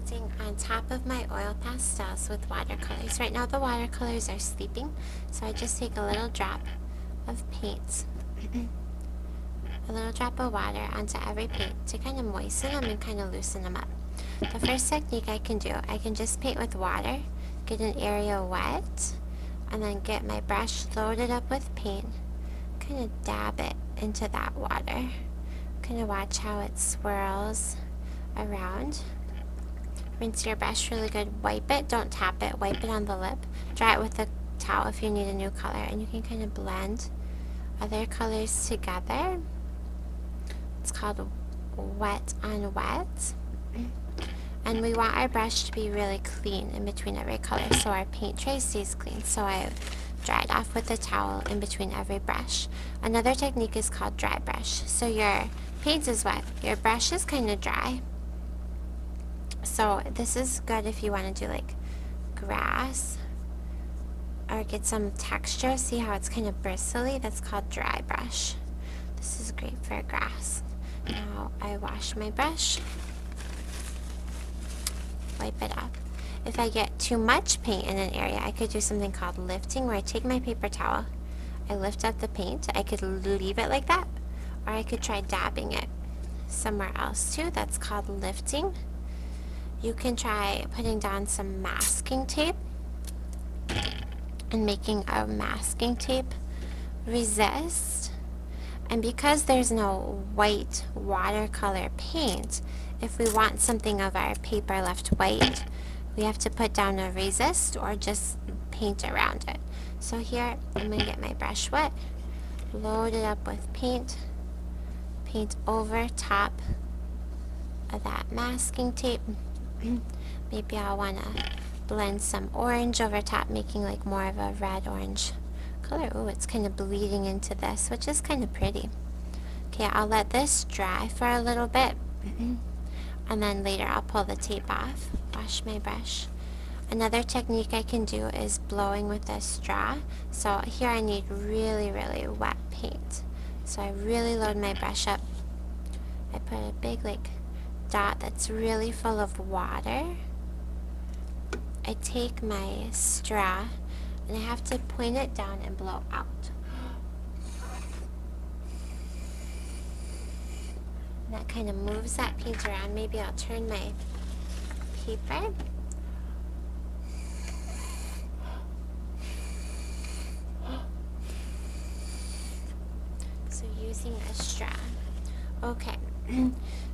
painting on top of my oil pastels with watercolors. Right now the watercolors are sleeping, so I just take a little drop of paint, a little drop of water onto every paint to kind of moisten them and kind of loosen them up. The first technique I can do, I can just paint with water, get an area wet, and then get my brush loaded up with paint, kind of dab it into that water, kind of watch how it swirls around. Rinse your brush really good, wipe it, don't tap it, wipe it on the lip, dry it with a towel if you need a new color, and you can kind of blend other colors together. It's called wet on wet. And we want our brush to be really clean in between every color so our paint tray stays clean. So I dried off with a towel in between every brush. Another technique is called dry brush. So your paint is wet, your brush is kind of dry. So this is good if you want to do like grass or get some texture. See how it's kind of bristly? That's called dry brush. This is great for grass. Now I wash my brush, wipe it up. If I get too much paint in an area, I could do something called lifting, where I take my paper towel, I lift up the paint. I could leave it like that, or I could try dabbing it somewhere else too. That's called lifting. You can try putting down some masking tape and making a masking tape resist. And because there's no white watercolor paint, if we want something of our paper left white, we have to put down a resist or just paint around it. So here, I'm going to get my brush wet, load it up with paint, paint over top of that masking tape. Maybe I'll want to blend some orange over top, making like more of a red-orange color. Oh, it's kind of bleeding into this, which is kind of pretty. Okay, I'll let this dry for a little bit, and then later I'll pull the tape off, wash my brush. Another technique I can do is blowing with a straw. So here I need really, really wet paint. So I really load my brush up. I put a big like dot that's really full of water. I take my straw and I have to point it down and blow out. And that kind of moves that paint around. Maybe I'll turn my paper. So using a straw. Okay,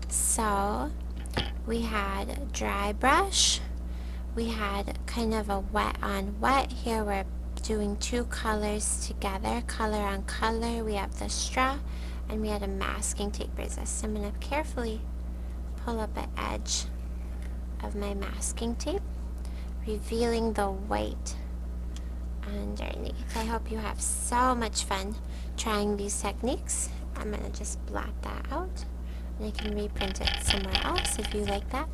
so we had dry brush, we had kind of a wet on wet. Here we're doing two colors together, color on color. We have the straw, and we had a masking tape resist. I'm going to carefully pull up an edge of my masking tape, revealing the white underneath. I hope you have so much fun trying these techniques. I'm going to just blot that out, and I can reprint it somewhere else if you like that.